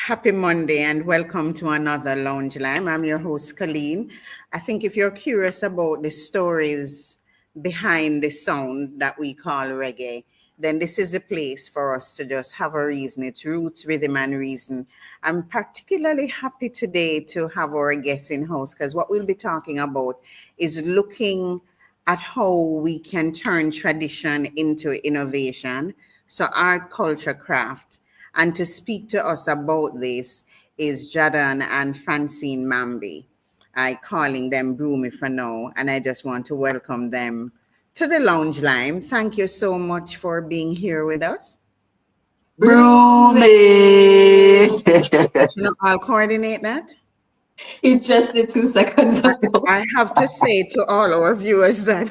Happy Monday and welcome to another Lounge Lyme. I'm your host, Coleen. I think if you're curious about the stories behind the sound that we call reggae, then this is the place for us to just have a reason. It's roots, rhythm, and reason. I'm particularly happy today to have our guest in house because what we'll be talking about is looking at how we can turn tradition into innovation. So art, culture, craft. And to speak to us about this is Jahdon and Francine Mamby. I calling them Broomy for now, and I just want to welcome them to the Lounge Lyme. Thank you so much for being here with us. Broomy! I'll coordinate that. It just did 2 seconds ago. I have to say to all our viewers that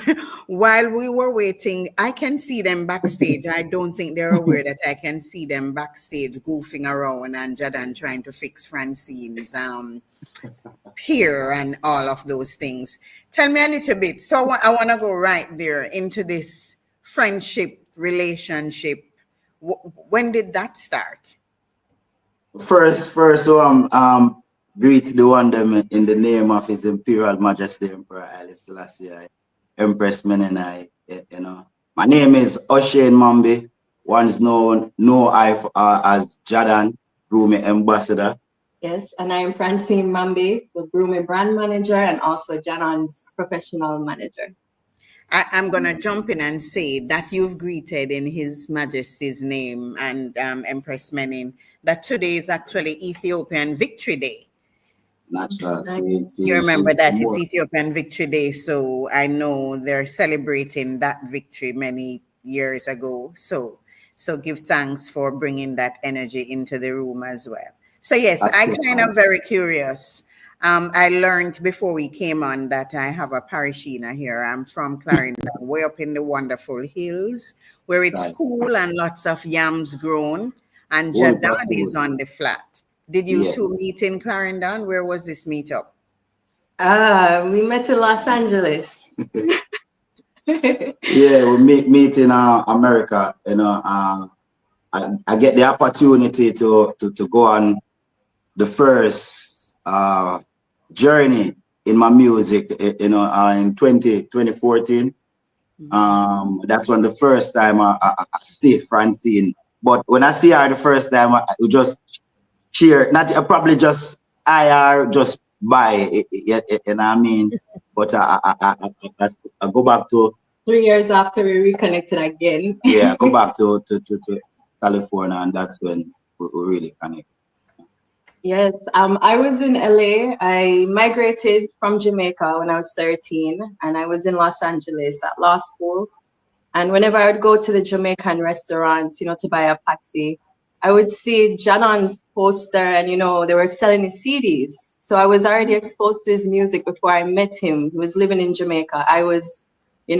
while we were waiting, I can see them backstage. I don't think they're aware that I can see them backstage goofing around and Jahdon trying to fix Francine's hair and all of those things. Tell me a little bit. So I want to go right there into this friendship relationship. When did that start? First, greet the one them in the name of His Imperial Majesty Emperor Haile Selassie, Empress Menenai. My name is Jahdon Mamby. One's know I as Jahdon, Broomy Ambassador. Yes, and I am Francine Mamby, the Broomy brand manager and also Jahdon's professional manager. I'm going to jump in and say that you've greeted in His Majesty's name and Empress Menin that today is actually Ethiopian Victory Day. You remember that it's Ethiopian Victory Day, so I know they're celebrating that victory many years ago. So give thanks for bringing that energy into the room as well. So yes, I kind of very curious. I learned before we came on that I have a parishioner here. I'm from Clarendon, way up in the wonderful hills where it's cool and lots of yams grown, and Jahdon is on the flat. Did you two meet in Clarendon? Where was this meetup? We met in Los Angeles. Yeah, we meet in America. I get the opportunity to go on the first journey in my music. In 2014. That's when the first time I see Francine. But when I see her the first time, I just cheer, not probably just just by and I mean, but I go back to 3 years after we reconnected again. Yeah, go back to California, and that's when we really connect. Yes, I was in LA. I migrated from Jamaica when I was 13, and I was in Los Angeles at law school. And whenever I would go to the Jamaican restaurants, to buy a patty, I would see Jahdon's poster and, they were selling his CDs. So I was already exposed to his music before I met him. He was living in Jamaica. I was,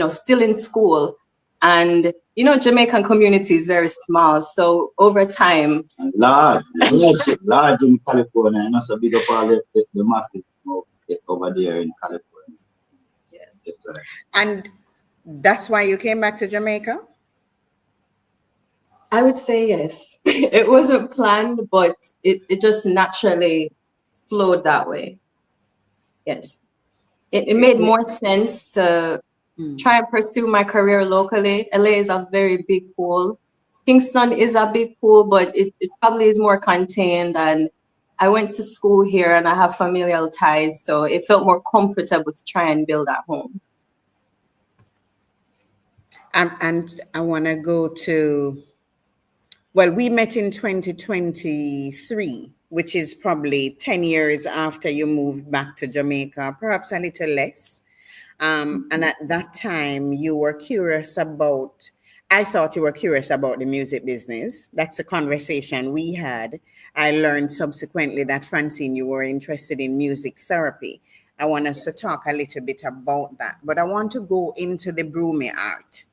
still in school. And, Jamaican community is very small. So over time. And large in California. And also big up all the masses over there in California. Yes. And that's why you came back to Jamaica? I would say yes. It wasn't planned, but it just naturally flowed that way. Yes. It made more sense to try and pursue my career locally. LA is a very big pool. Kingston is a big pool, but it probably is more contained. And I went to school here and I have familial ties, so it felt more comfortable to try and build at home. And I want to go to... Well, we met in 2023, which is probably 10 years after you moved back to Jamaica, perhaps a little less. And at that time, you were curious about, I thought you were curious about the music business. That's a conversation we had. I learned subsequently that, Francine, you were interested in music therapy. I want us to talk a little bit about that, but I want to go into the Broomy art.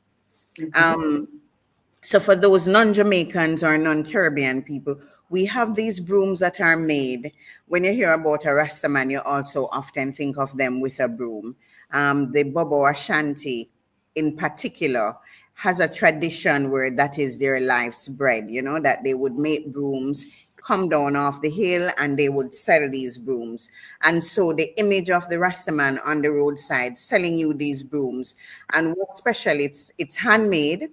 So for those non-Jamaicans or non-Caribbean people, we have these brooms that are made. When you hear about a Rastaman, you also often think of them with a broom. The Bobo Ashanti in particular has a tradition where that is their life's bread, that they would make brooms, come down off the hill and they would sell these brooms. And so the image of the Rastaman on the roadside selling you these brooms. And what's special, it's handmade,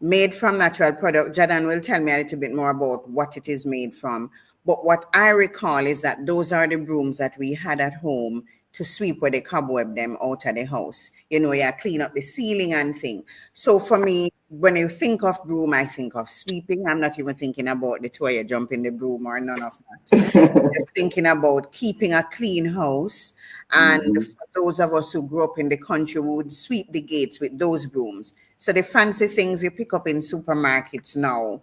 made from natural product. Jahdon will tell me a little bit more about what it is made from. But what I recall is that those are the brooms that we had at home to sweep where they cobweb them out of the house. You know, you clean up the ceiling and thing. So for me, when you think of broom, I think of sweeping. I'm not even thinking about the two of you jump in the broom or none of that. Just thinking about keeping a clean house. And for those of us who grew up in the country, we would sweep the gates with those brooms. So the fancy things you pick up in supermarkets now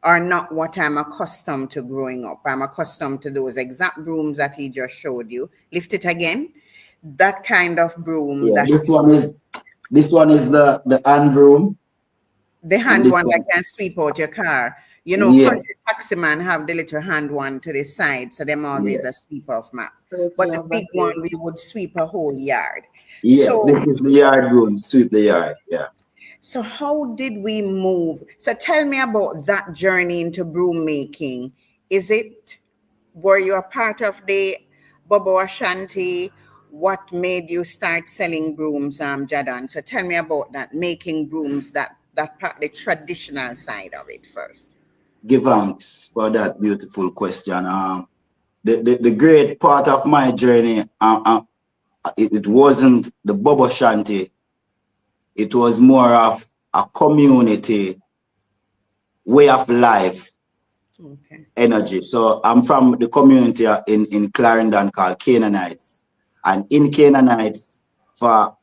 are not what I'm accustomed to growing up. I'm accustomed to those exact brooms that he just showed you. Lift it again. That kind of broom. Yeah, that this one is the hand broom. The hand one that can sweep out your car. You know, country taxi man have the little hand one to the side, so them always a sweep off map. But the big one, we would sweep a whole yard. Yes, so, this is the yard broom, sweep the yard, yeah. So how did we move? So tell me about that journey into broom making. Were you a part of the Bobo Ashanti? What made you start selling brooms, Jahdon? So tell me about that, making brooms, that part, the traditional side of it first. Give thanks for that beautiful question. The great part of my journey, it wasn't the Bobo Ashanti. It was more of a community way of life, energy. So I'm from the community in Clarendon called Canaanites. And in Canaanites, for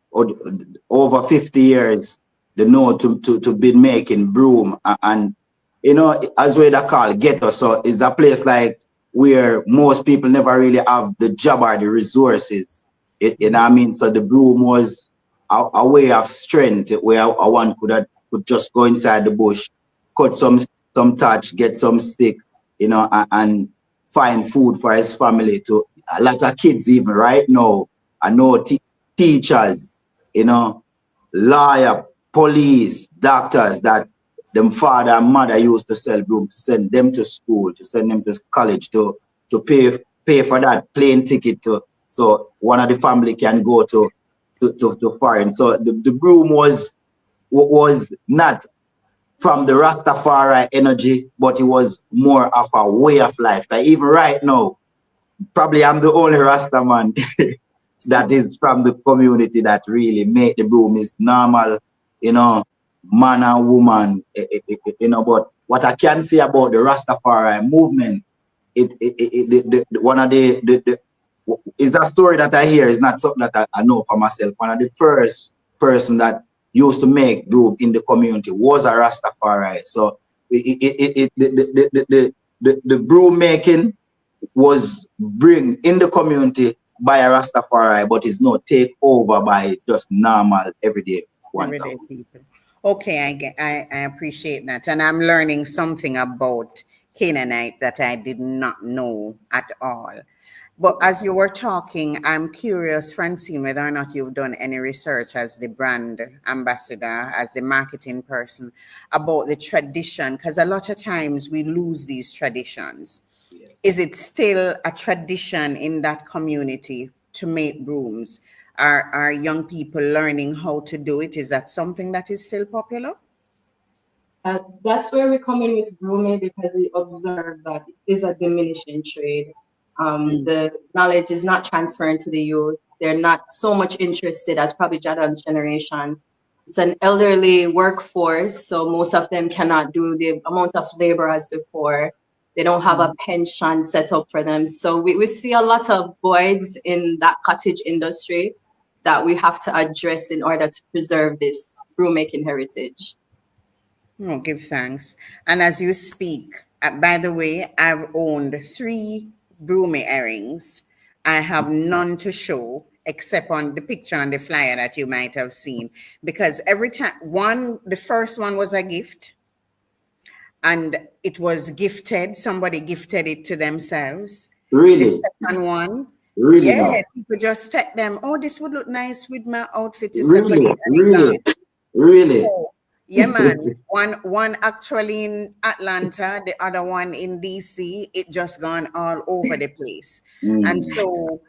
over 50 years, they know to be making broom. And, you know, as we call ghetto. So it's a place like where most people never really have the job or the resources. You know what I mean? So the broom was a way of strength where one could just go inside the bush, cut some thatch, get some stick, you know, and find food for his family. To a lot of kids even right now, I know teachers, you know, lawyer, police, doctors that them father and mother used to sell broom to send them to school, to send them to college, to pay for that plane ticket so one of the family can go to foreign. So the broom was not from the Rastafari energy, but it was more of a way of life. But even right now, probably I'm the only Rasta man that is from the community that really make the broom is normal, you know, man and woman, you know. But what I can say about the Rastafari movement, one of the is a story that I hear. It's not something that I know for myself. One of the first person that used to make broom in the community was a Rastafari. So the broom making was bring in the community by a Rastafari, but it's not take over by just normal everyday people. Okay, I appreciate that, and I'm learning something about Canaanite that I did not know at all. But as you were talking, I'm curious, Francine, whether or not you've done any research as the brand ambassador, as the marketing person, about the tradition, because a lot of times we lose these traditions. Yes. Is it still a tradition in that community to make brooms? Are young people learning how to do it? Is that something that is still popular? That's where we come in with brooming, because we observe that it is a diminishing trade. The knowledge is not transferring to the youth. They're not so much interested as probably Jahdon's generation. It's an elderly workforce, so most of them cannot do the amount of labor as before. They don't have a pension set up for them. So we see a lot of voids in that cottage industry that we have to address in order to preserve this broom-making heritage. Oh, give thanks. And as you speak, by the way, I've owned 3 broomy earrings. I have none to show except on the picture on the flyer that you might have seen, because every time the first one was a gift, and it was gifted. Somebody gifted it to themselves. Really? The second one, really? Yeah, no. People just take them. Oh, this would look nice with my outfit. Really? So, Yeah, man. One actually in Atlanta, the other one in DC. It just gone all over the place. And so,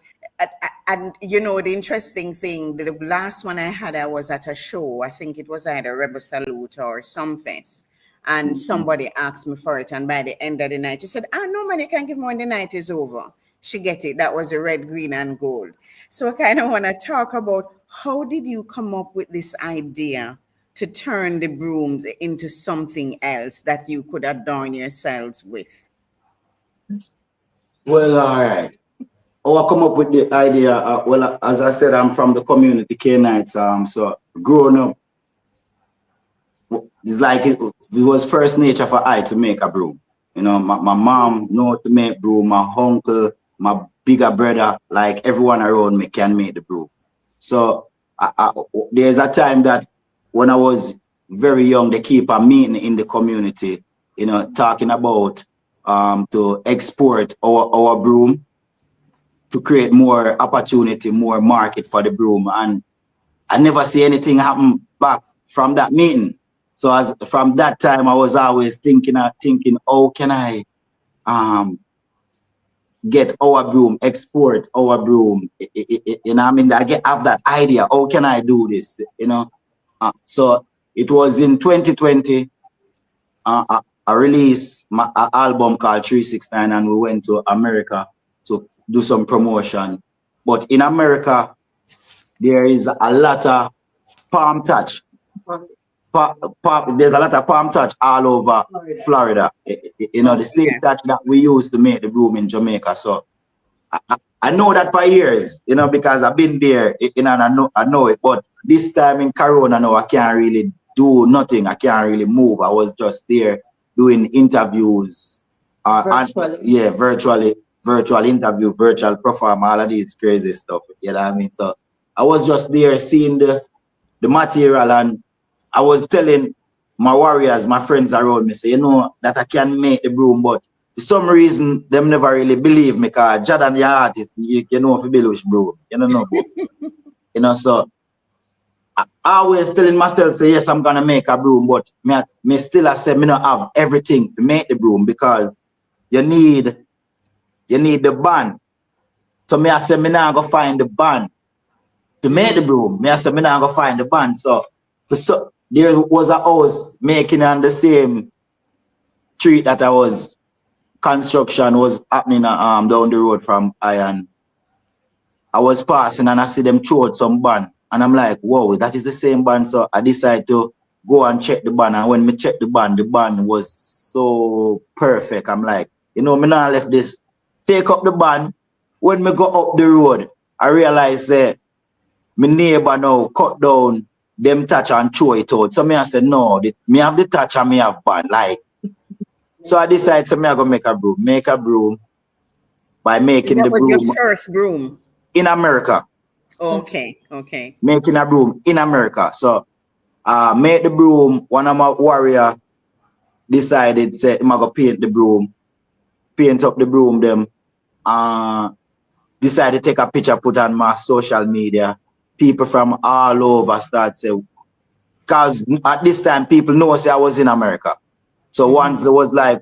and you know, the interesting thing, the last one I had, I was at a show. I think it was either Rebel Salute or Sumfest. And somebody asked me for it. And by the end of the night, she said, no, man, you can't give me when the night is over. She get it. That was the red, green, and gold. So I kind of want to talk about how did you come up with this idea to turn the brooms into something else that you could adorn yourselves with? Well, all right. I come up with the idea. Well, as I said, I'm from the community Canaanites. So growing up, it's like it was first nature for I to make a broom. You know, my mom know to make broom. My uncle, my bigger brother, like everyone around me can make the broom. So there's a time that when I was very young, they keep a meeting in the community, you know, talking about to export our broom to create more opportunity, more market for the broom. And I never see anything happen back from that meeting. So from that time, I was always thinking, how can I get our broom, export our broom? You know, I mean, I have that idea. How can I do this? You know, so it was in 2020. I released my album called 369, and we went to America to do some promotion. But in America, there is a lot of palm touch. There's a lot of palm touch all over Florida. You know, the same touch that we use to make the broom in Jamaica. So I know that for years, you know, because I've been there, you know, and I know it. But this time in Corona, no, I can't really do nothing. I can't really move. I was just there doing interviews. Virtual interview, virtual perform, all of these crazy stuff. You know what I mean? So I was just there seeing the material, and I was telling my warriors, my friends around me, say, you know, that I can make the broom, but for some reason, them never really believe me, because Jahdon, the artist, you know, if you build with broom, you don't know. You know, so I always telling myself, say, yes, I'm gonna make a broom, but me still I say, me not have everything to make the broom, because you need the band. So me I say, me now go find the band to make the broom. Me I say, me now go find the band. So there was a house making on the same street that I was, construction was happening down the road from Iron. I was passing and I see them throw out some band. And I'm like, whoa, that is the same band. So I decided to go and check the band. And when me check the band was so perfect. I'm like, you know, me now left this. Take up the band. When me go up the road, I realize that my neighbor now cut down them touch and throw it out. So me I said, no, me have the touch and me have band. Like, so I decided, so me I go make a broom by making the broom. That was your first broom? In America. Okay. Making a broom in America. So make the broom. One of my warrior decided, say, I'm going to paint the broom. Paint up the broom them. Decided to take a picture, put on my social media. People from all over start say, because at this time people know say I was in America. So once there was like,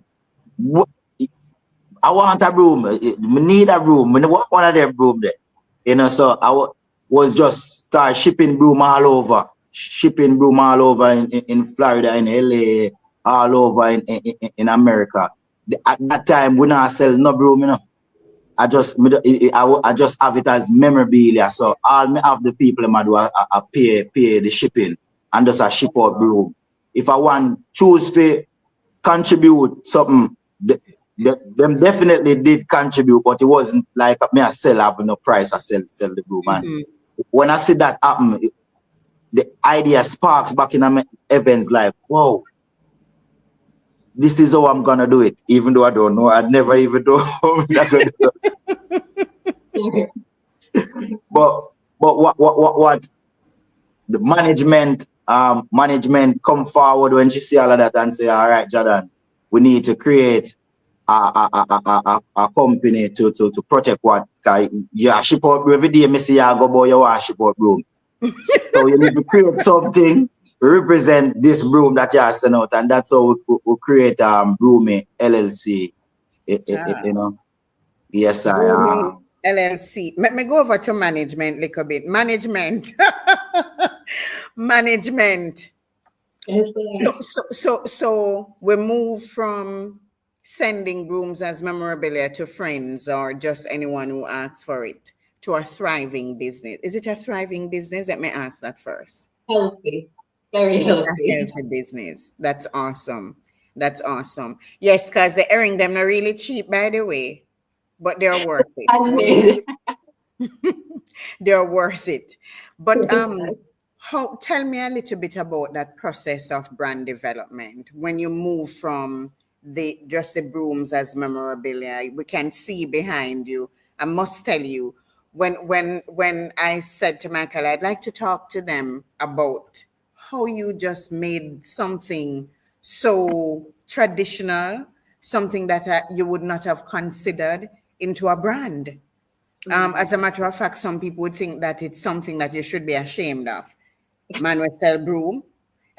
I want a broom, I need a broom, I want one of them broom there. You know, so I was just start shipping broom all over in Florida, in LA, all over in America. At that time, we not sell no broom, you know. I just have it as memorabilia. So all me have the people I do I pay the shipping and just a ship out broom. If I want choose to contribute something, them definitely did contribute, but it wasn't like me I sell have no price. I sell the broom. And when I see that happen, the idea sparks back in my events like, whoa. This is how I'm gonna do it, even though I don't know. I'd never even know how I'm gonna do it. But what the management come forward when she see all of that and say, all right, Jahdon, we need to create a company to protect what you ship out every day. Me see you go boy, you want ship out broom. So you need to create something represent this broom that you are sent out, and that's how we create Broomy LLC. You know, yes, Broomy LLC. Let me go over to management a little bit. Management. Management. Yes, So we move from sending brooms as memorabilia to friends or just anyone who asks for it to a thriving business. Is it a thriving business? Let me ask that first. healthy, very healthy. A healthy business. That's awesome. That's awesome. Yes, because the earring them are really cheap, by the way, but they're worth it. They're worth it. But tell me a little bit about that process of brand development when you move from just the brooms as memorabilia. We can see behind you. I must tell you, when I said to Michael, I'd like to talk to them about how you just made something so traditional, something that you would not have considered, into a brand. As a matter of fact, some people would think that it's something that you should be ashamed of. Man will sell broom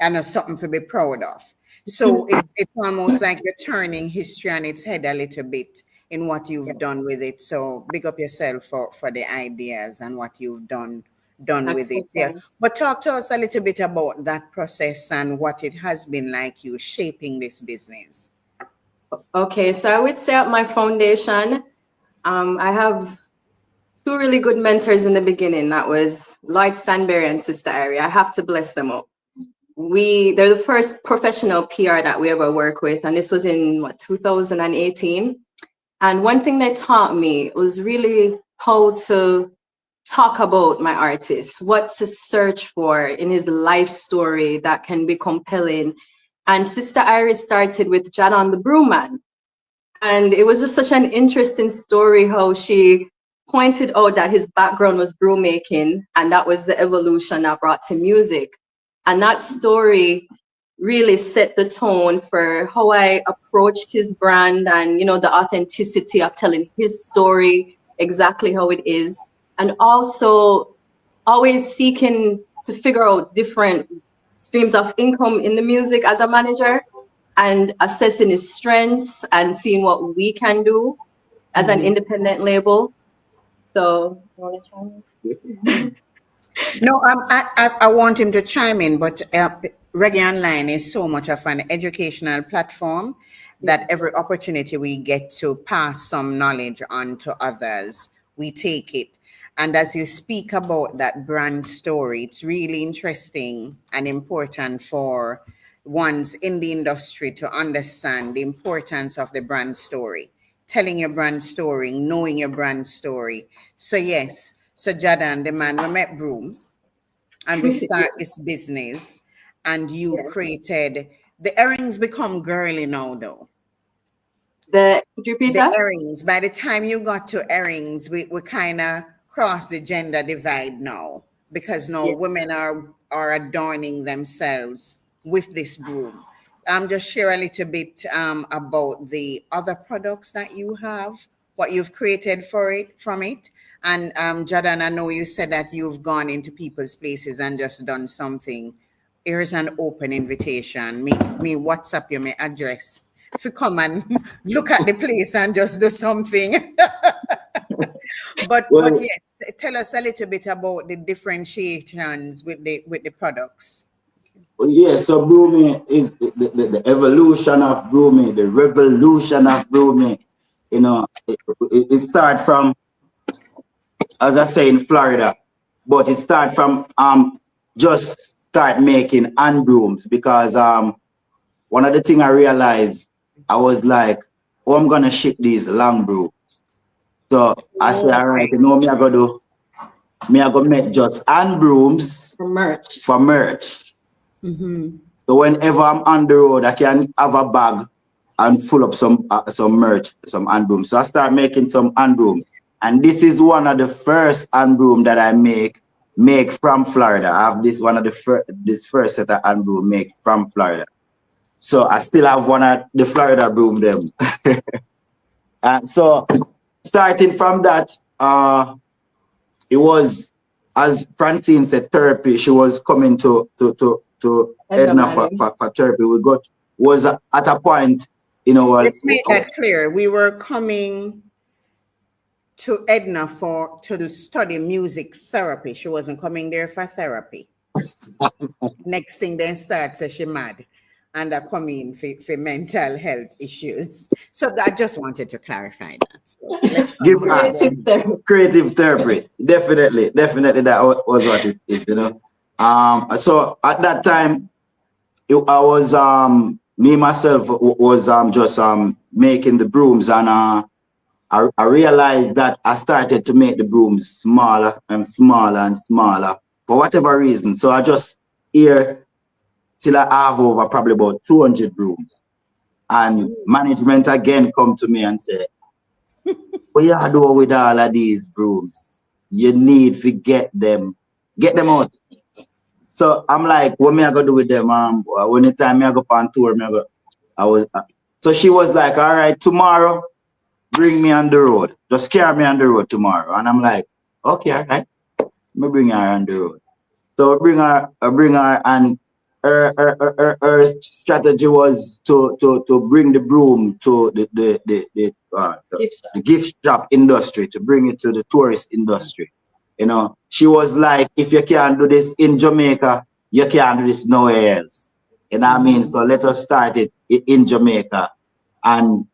and it's something to be proud of. So it's almost like you're turning history on its head a little bit in what you've done with it. So big up yourself for the ideas and what you've done with it. Yeah. But talk to us a little bit about that process and what it has been like you shaping this business. Okay, so I would say at my foundation, I have two really good mentors in the beginning. That was Lloyd Stanberry and Sister Ari. I have to bless them up. They're the first professional PR that we ever work with. And this was in 2018. And one thing they taught me was really how to talk about my artist, what to search for in his life story that can be compelling. And Sister Iris started with Jahdon the Broom Man. And it was just such an interesting story how she pointed out that his background was broom-making, and that was the evolution that brought to music. And that story really set the tone for how I approached his brand and, you know, the authenticity of telling his story exactly how it is. And also always seeking to figure out different streams of income in the music as a manager and assessing his strengths and seeing what we can do as an independent label. So, you want to chime in? No, I want him to chime in, but Reggae Online is so much of an educational platform that every opportunity we get to pass some knowledge on to others, we take it. And as you speak about that brand story, it's really interesting and important for ones in the industry to understand the importance of the brand story, telling your brand story, knowing your brand story. So yes, so Jahdon, the man, we met Broom and we start this business and you created, the earrings become girly now though. Could you repeat that? The earrings, by the time you got to earrings, we kind of cross the gender divide now because now women are adorning themselves with this broom. Just share a little bit about the other products that you have, what you've created from it. And Jahdon, I know you said that you've gone into people's places and just done something. Here's an open invitation. Me WhatsApp you my address. If you come and look at the place and just do something. But yes, tell us a little bit about the differentiations with the products. Yes, so Broomy is the evolution of Broomy, the revolution of Broomy. You know, it started from, as I say, in Florida, but it started from just start making hand brooms because one of the things I realized, I was like, oh, I'm gonna ship these long brooms. So I said, all right, you know me I go make just hand brooms For merch. So whenever I'm on the road, I can have a bag and full up some merch, some hand brooms. So I start making some hand broom. And this is one of the first hand broom that I make from Florida. I have this first set of hand broom make from Florida. So I still have one of the Florida broom them. And so starting from that, it was, as Francine said, therapy. She was coming to to Edna Edna for, Manning. for therapy. We got was at a point, Let's make that clear. We were coming to Edna to study music therapy. She wasn't coming there for therapy. Next thing then starts, she mad. And I come in for mental health issues. So I just wanted to clarify that. So let's give creative therapy. Definitely that was what it is, So at that time, I was me myself was just making the brooms, and I realized that I started to make the brooms smaller and smaller and smaller for whatever reason. So I just here till I have over probably about 200 brooms. And management again come to me and say, what you do with all of these brooms? You need to get them out. So I'm like, what me I go do with them? When the time I go on tour, so she was like, all right, tomorrow, bring me on the road. Just carry me on the road tomorrow. And I'm like, okay, all right. Let me bring her on the road. So I bring her, and her strategy was to bring the broom to the gift shop industry, to bring it to the tourist industry. She was like, if you can't do this in Jamaica, you can't do this nowhere else. You know what I mean? So let us start it in Jamaica. And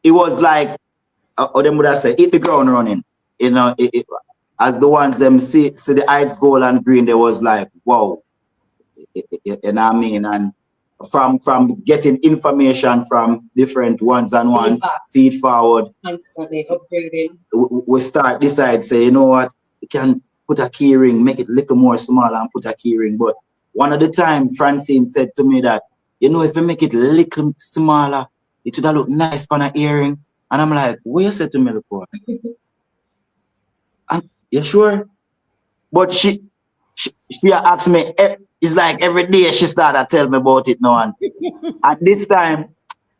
it was like, or them would have said, hit the ground running. As the ones them see the heights gold and green, they was like, wow. You know what I mean? And from getting information from different ones, feed forward, constantly upgrading. We decide, say, you know what, you can put a key ring, make it a little more smaller and put a key ring. But one of the time, Francine said to me that, if you make it a little smaller, it would look nice on an earring. And I'm like, what you said to me before? And you sure? But she asked me, it's like every day she started to tell me about it now. And at this time,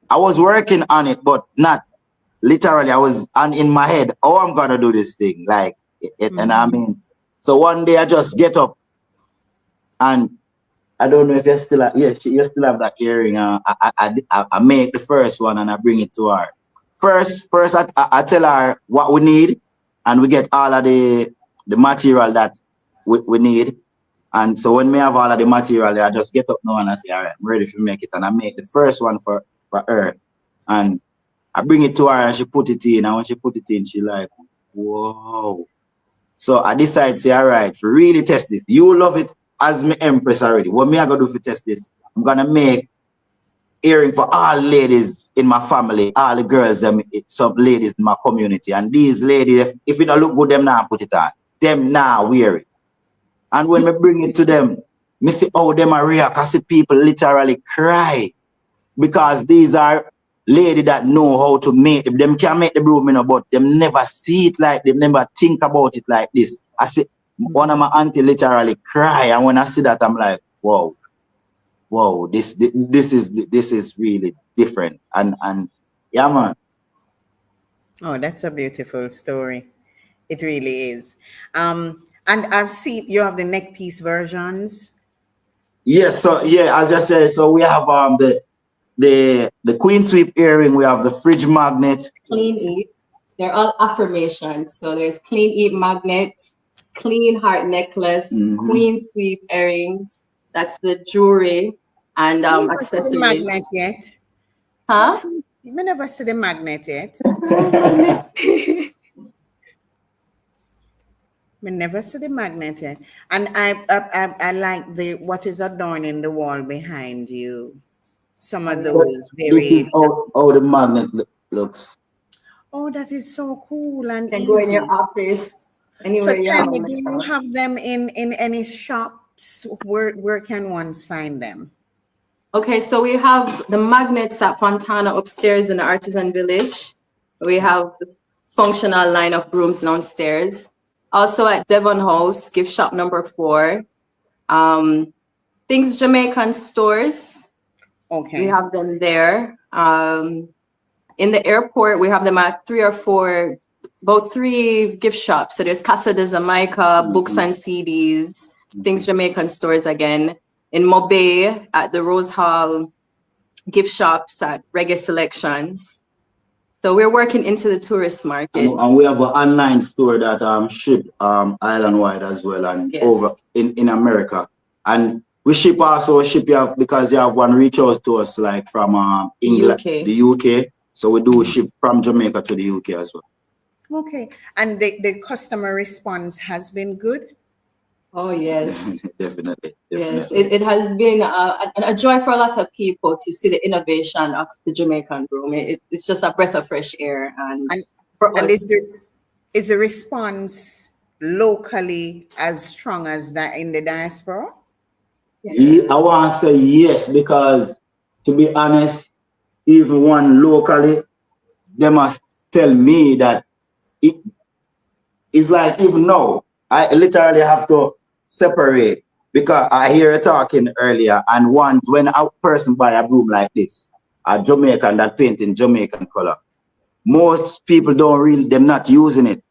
I was working on it, but not literally. I was in my head, oh, I'm going to do this thing. Like, and I mean, so one day I just get up, and I don't know if you still have, you still have that earring. I make the first one and I bring it to her. First, I tell her what we need, and we get all of the material that we need. And so when we have all of the material, I just get up now and I say, all right, I'm ready to make it. And I make the first one for her. And I bring it to her and she put it in. And when she put it in, she like, whoa. So I decide to say, all right, for really test this. You love it as my empress already. What me I gonna do to test this? I'm gonna make earring for all ladies in my family, all the girls, some ladies in my community. And these ladies, if it don't look good, them now put it on. Them now wear it. And when we bring it to them, me see how them are react. I see people literally cry, because these are ladies that know how to make them. Them can make the broom, but them never see it like, them never think about it like this. I see one of my auntie literally cry, and when I see that, I'm like, whoa, this is really different. And yeah, man. Oh, that's a beautiful story. It really is. And I've seen you have the neck piece versions. Yes, so yeah, as I said, so we have the queen sweep earring, we have the fridge magnet. Clean eat. They're all affirmations. So there's clean eat magnets, clean heart necklace, queen sweep earrings. That's the jewelry and accessories. The magnet yet? Huh? You never see the magnet yet. We never see the magnet yet. And I like what is adorning the wall behind you. Some of those very. This is how the magnet looks. Oh, that is so cool and can easy. Go in your office. Anywhere so tell me, do you have them in any shops? Where can one find them? Okay, so we have the magnets at Fontana upstairs in the Artisan Village. We have the functional line of brooms downstairs. Also at Devon House, gift shop number 4. Things Jamaican stores. Okay. We have them there. In the airport, we have them at 3 or 4, about 3 gift shops. So there's Casa de Jamaica, books and CDs, Things Jamaican stores again, in Mobay, at the Rose Hall, gift shops, at Reggae Selections. So we're working into the tourist market. And we have an online store that ship island wide as well, and over in America. And we ship you have, because you have one reach out to us like from England, the UK. So we do ship from Jamaica to the UK as well. Okay. And the customer response has been good? Oh, yes. Definitely. Yes, it has been a joy for a lot of people to see the innovation of the Jamaican broom. It's just a breath of fresh air. And for us, is the response locally as strong as that in the diaspora? Yeah, I want to say yes, because to be honest, even one locally, they must tell me that it's like, even now, I literally have to separate, because I hear you talking earlier, and once when a person buy a broom like this, a Jamaican that paint in Jamaican color, most people them not using it.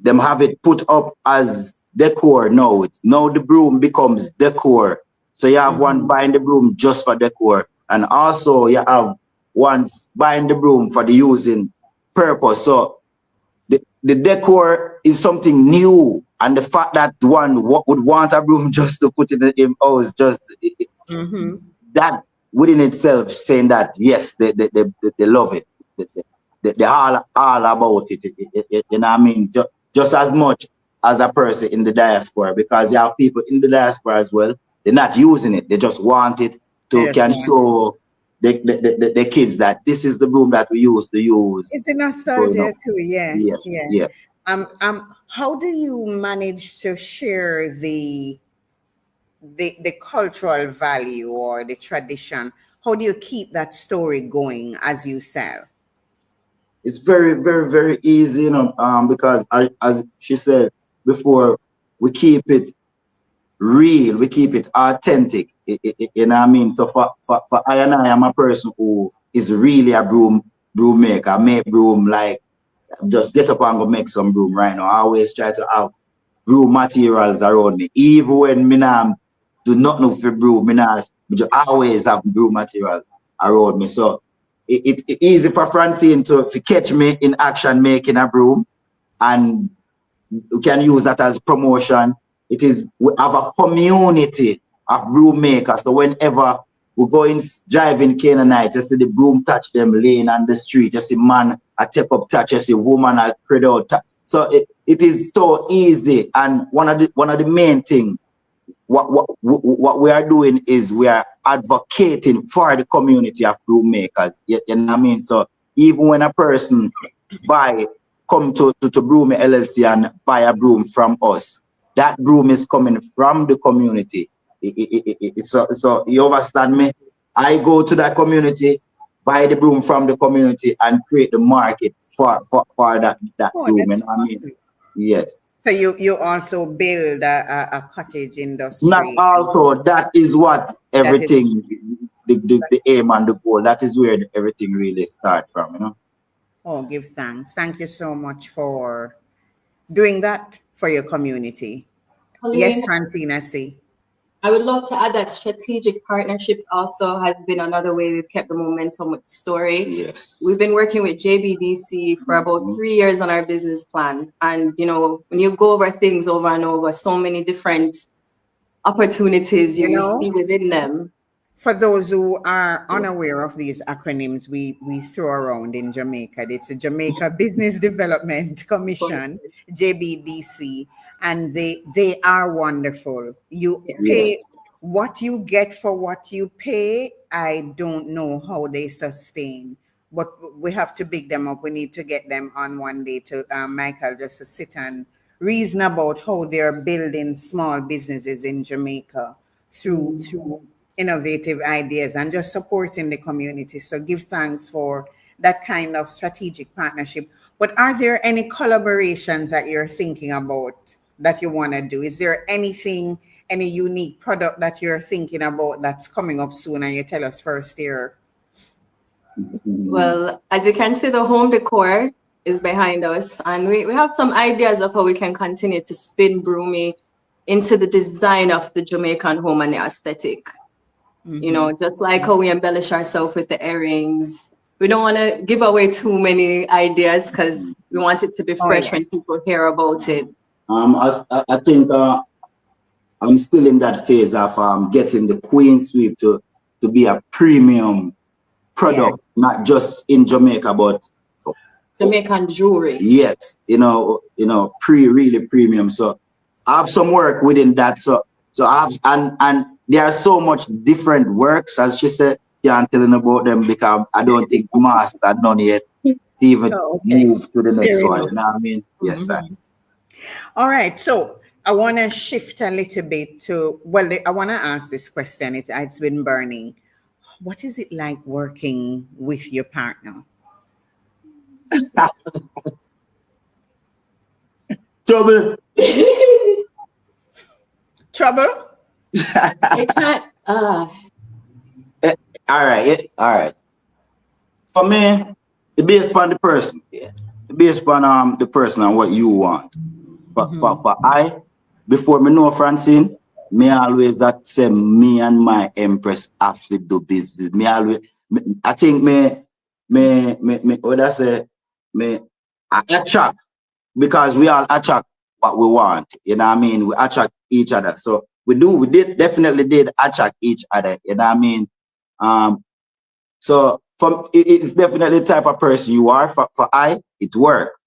Them have it put up as decor now. Now the broom becomes decor. So you have one buying the broom just for decor, and also you have ones buying the broom for the using purpose. So the decor is something new, and the fact that one would want a broom just to put it in the house, just that within itself saying that yes, they love it. They're all about it. You know what I mean? Just as much as a person in the diaspora, because you have people in the diaspora as well. They're not using it. They just want it to can show the kids that this is the broom that we used to use. It's a nostalgia too, yeah. Yeah. How do you manage to share the cultural value or the tradition? How do you keep that story going as you sell? It's very, very, very easy, you know, because as she said before, we keep it real, we keep it authentic. You know what I mean? So for I am a person who is really a broom maker. I make broom like just get up and go make some broom right now. I always try to have broom materials around me. Even when me do not know for broom, me just always have broom material around me. So it's easy for Francine to catch me in action making a broom, and you can use that as promotion. We have a community of broom makers. So whenever we go in driving Canaanite, you see the broom touch them laying on the street. You see man a take up touch. You see woman a cradle touch. So it is so easy. And one of the main things what we are doing is we are advocating for the community of broom makers. You know what I mean? So even when a person come to Broom LLC and buy a broom from us, that broom is coming from the community. So you understand me? I go to that community, buy the broom from the community, and create the market for that broom. You know what I mean? Yes. So you also build a cottage industry. Not also, that is what everything, the aim and the goal, that is where everything really starts from, you know. Oh, give thanks. Thank you so much for doing that for your community. Coleen, yes, Francine, I see. I would love to add that strategic partnerships also has been another way we've kept the momentum with the story. Yes. We've been working with JBDC for about 3 years on our business plan. And, you know, when you go over things over and over, so many different opportunities you see within them. For those who are unaware of these acronyms we throw around in Jamaica, it's a Jamaica Business Development Commission, JBDC, and they are wonderful. You pay what you get for what you pay. I don't know how they sustain, but we have to big them up. We need to get them on one day to Michael, just to sit and reason about how they're building small businesses in Jamaica through innovative ideas and just supporting the community. So give thanks for that kind of strategic partnership. But are there any collaborations that you're thinking about that you want to do? Is there anything, any unique product that you're thinking about that's coming up soon, and you tell us first here? Well, as you can see, the home decor is behind us, and we have some ideas of how we can continue to spin broomy into the design of the Jamaican home and the aesthetic. You know, just like how we embellish ourselves with the earrings. We don't want to give away too many ideas because we want it to be fresh when people hear about it. I think I'm still in that phase of getting the Queen Sweep to be a premium product, not just in Jamaica, but Jamaican jewelry. Yes, really premium. So I have some work within that. So I have and there are so much different works, as she said. Can't tell about them because I don't think master none yet. Even move to the next one. You know what I mean? Yes, sir. All right. So I want to shift a little bit to, well, I want to ask this question. It's been burning. What is it like working with your partner? Trouble. Trouble? I can't. All right. For me, it's based upon the person. Yeah. It's based upon the person and what you want. For I, before me know Francine, me always that say me and my empress have to do business. I think what I say, I attract because we all attract what we want. You know what I mean? We attract each other. So we definitely did attract each other. You know what I mean? So it's definitely the type of person you are. For I, it works.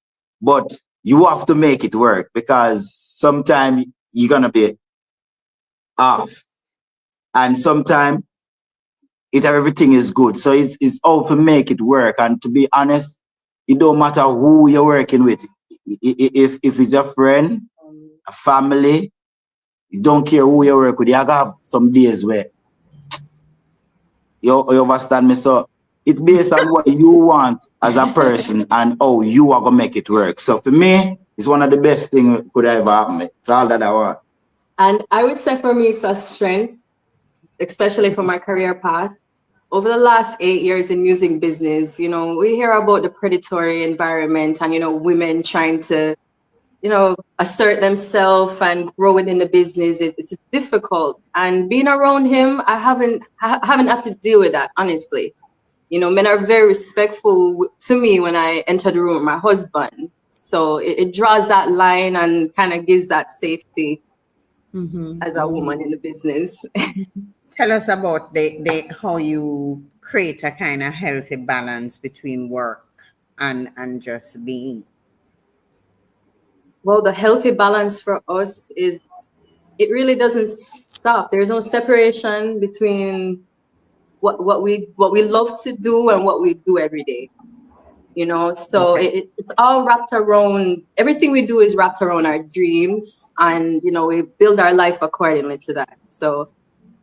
But you have to make it work because sometimes you're gonna be off. And sometimes everything is good. So it's all to make it work. And to be honest, it don't matter who you're working with. If it's a friend, a family, you don't care who you work with. You have some days where you understand me. So it's based on what you want as a person and how you are gonna make it work. So for me, it's one of the best things could ever happen. It's all that I want. And I would say for me, it's a strength, especially for my career path. Over the last 8 years in music business, you know, we hear about the predatory environment and, you know, women trying to, you know, assert themselves and grow within the business. It's difficult. And being around him, I haven't had to deal with that, honestly. You know, men are very respectful to me when I enter the room with my husband. So it draws that line and kind of gives that safety as a woman in the business. Tell us about how you create a kind of healthy balance between work and just being. Well, the healthy balance for us is it really doesn't stop. There's no separation between what we love to do and what we do every day. You know, so it's all wrapped around, everything we do is wrapped around our dreams, and you know, we build our life accordingly to that. So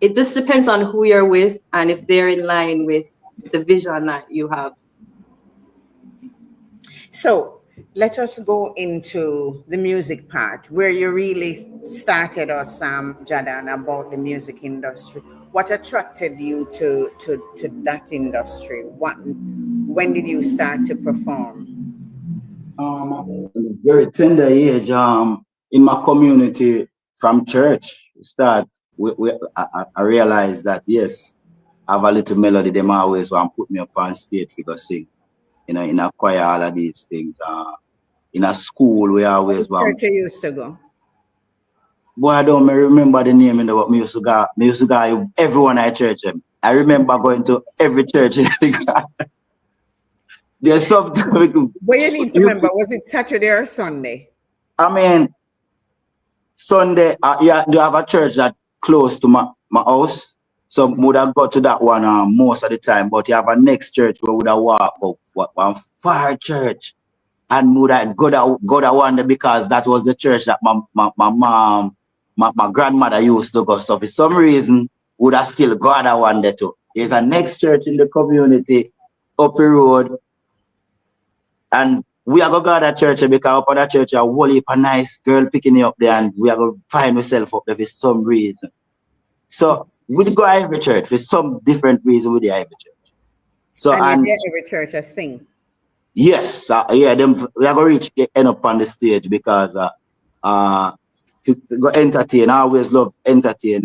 it just depends on who you're with and if they're in line with the vision that you have. So let us go into the music part where you really started us, Jahdon, about the music industry. What attracted you to that industry? When did you start to perform? In a very tender age, in my community from church, I realized that yes, I have a little melody. Them always want to put me up on stage to go sing. You know, in a choir, all of these things. In a school, we always want. Where you used to go? Boy, I don't remember the name in the what me used to go. Me used to go everyone at church. I remember going to every church. There's something. But you need to remember, was it Saturday or Sunday? I mean, Sunday, yeah, do have a church that close to my house. So would have got to that one most of the time. But you have a next church where would have walk up one far church. And would have go that one there because that was the church that my mom, my grandmother used to go. So for some reason, would have still go that one there too. There's a next church in the community up the road. And we are going to go to that church because up at that church, a whole heap of nice girl picking me up there, and we are going to find ourselves up there for some reason. So we go to every church for some different reason with the every church. So and every church I sing. Yes, yeah, we are going to end up on the stage because to go entertain. I always love entertain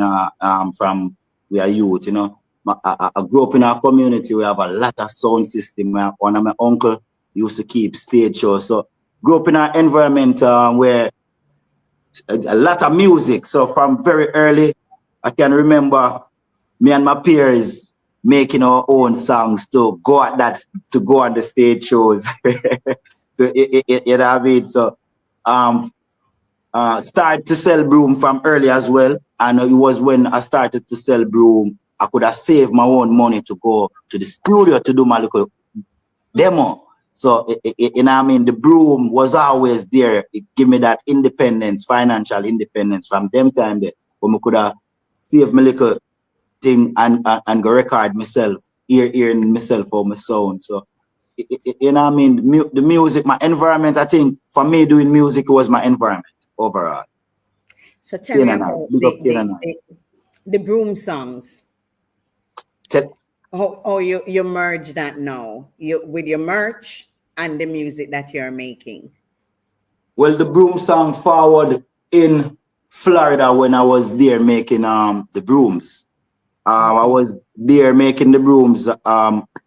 from we are youth, you know. I grew up in our community. We have a lot of sound system. One of my uncle used to keep stage shows. So grew up in an environment where a lot of music. So from very early, I can remember me and my peers making our own songs to go on the stage shows. You know what I mean? So started to sell broom from early as well. And it was when I started to sell broom, I could have saved my own money to go to the studio to do my little demo. So, you know what I mean? The broom was always there. It gave me that independence, financial independence from them time there, when I could have saved my little thing and go record myself, hearing myself or my sound. So, you know what I mean? The music, my environment, I think for me doing music was my environment overall. So tell me about the broom songs. Oh, you merge that now with your merch and the music that you're making. Well, the broom song forward in Florida when I was there making the brooms. I was there making the brooms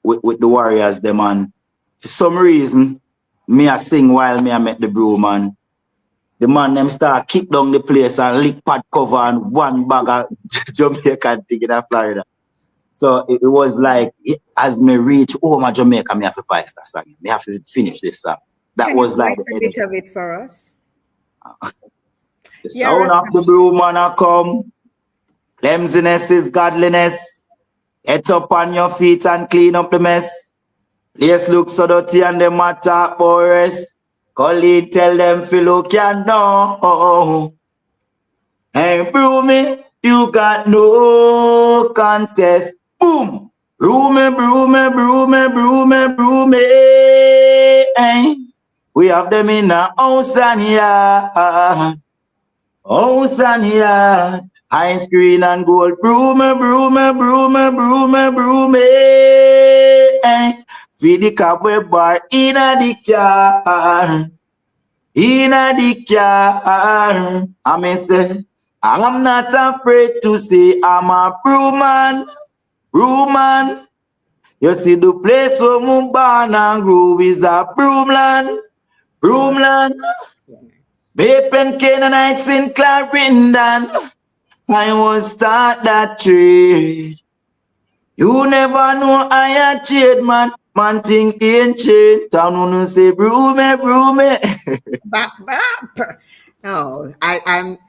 with the warriors them, and for some reason me I sing while me I make the broom, and the man them start kick down the place and lick pad cover and one bag of Jamaican thing in Florida. So it was like, as me reach my Jamaica, me have to fight that song. Me have to finish this song. That Can was you like a bit of it for us. The sound of the broom man a come. Clumsiness is godliness. Get up on your feet and clean up the mess. Place look so dirty and them attack boys. Coleen tell them fi look ya know. Hey broomy, you got no contest. Boom! Broomy, broomy, broomy, broomy, broomy. Hey. We have them in a house and yard. House and yard. Ice green and gold. Broomy, broomy, broomy, broomy, broomy. Hey. Feed the cobweb bar in a the car. In a the car. I may say, I'm not afraid to say I'm a broom man. Broom man. You see the place where I'm born and grew is a broomland. Broomland. Bape and Canaanites in Clarendon. I was start that trade. You never know I a trade man. Man think ain't trade. Town wanna say broomy, broomy. Bap. No, I'm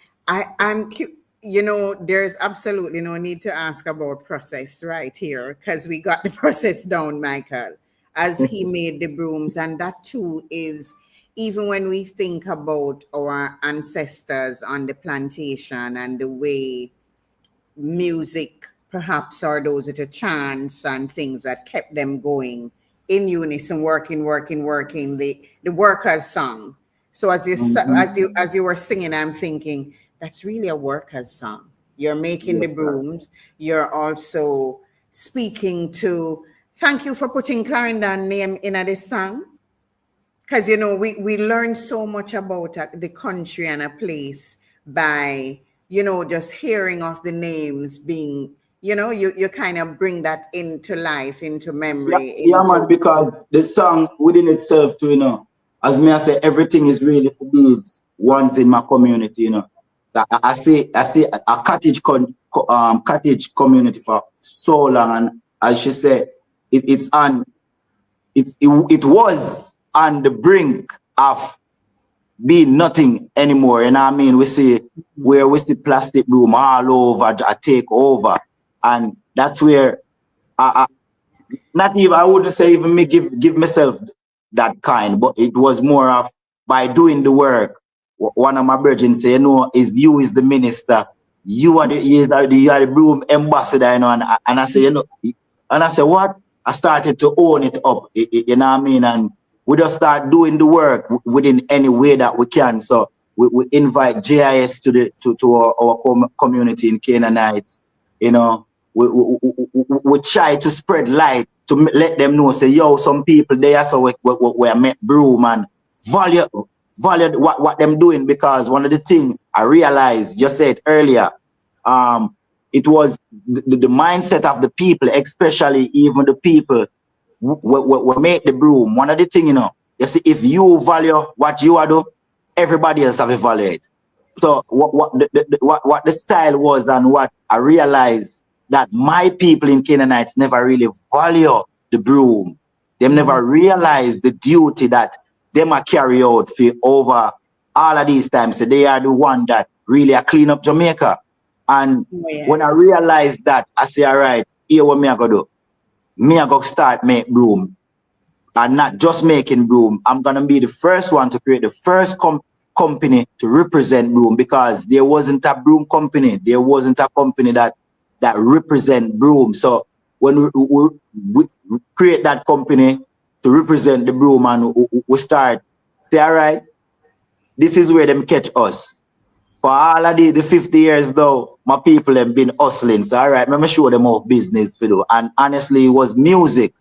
you know, there's absolutely no need to ask about process right here, because we got the process down, Michael, as he made the brooms. And that too is, even when we think about our ancestors on the plantation and the way music perhaps are those at a chants and things that kept them going in unison, working, the workers' song. So as you were singing, I'm thinking, that's really a workers' song. You're making the brooms. You're also speaking to, thank you for putting Clarendon name in this song. Because, you know, we learn so much about the country and a place by, you know, just hearing of the names being, you know, you kind of bring that into life, into memory. Yeah, man, because the song within itself too, you know, as me I say, everything is really for these ones in my community, you know. I see a cottage community for so long, and as she said, it was on the brink of being nothing anymore. And I mean, we see plastic broom all over, I take over, and that's where I wouldn't say even me give myself that kind, but it was more of by doing the work. One of my brethren say, you know, you is the minister, you are the broom ambassador, you know, and I say, you know, and I say, what? I started to own it up, you know what I mean? And we just start doing the work within any way that we can. So we invite JIS to our community in Canaanites, you know. We try to spread light to let them know, say, yo, some people there, so we met broom and value what them doing, because one of the things I realized, you said earlier, it was the mindset of the people, especially even the people who make the broom. One of the things, you see, if you value what you are doing, everybody else have to value it. So what the style was, and what I realized, that my people in Canaanites never really value the broom. They never realize the duty that them are carry out for over all of these times. So they are the one that really are clean up Jamaica. And when I realized that, I say, all right, here what me I go do. Me I go start make broom. And not just making broom. I'm gonna be the first one to create the first company to represent broom, because there wasn't a broom company. There wasn't a company that represent broom. So when we create that company to represent the broom, and we start say, all right, this is where them catch us. For all of the 50 years though, my people have been hustling. So all right, let me show them off business for do. And honestly, it was music.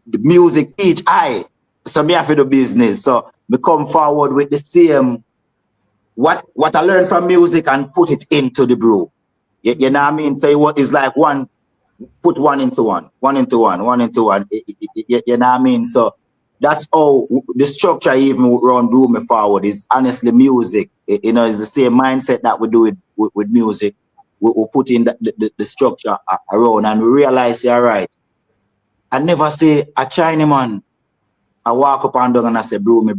The music each eye. So me have to do business. So me come forward with the same what I learned from music and put it into the broom. You know what I mean? So it's like put one into one. You know what I mean? So that's how the structure even around Broom Me Forward is honestly music. It's the same mindset that we do with music. We put in the structure around, and we realize, all right, I never say a China man. I walk up and down and I say, broom me.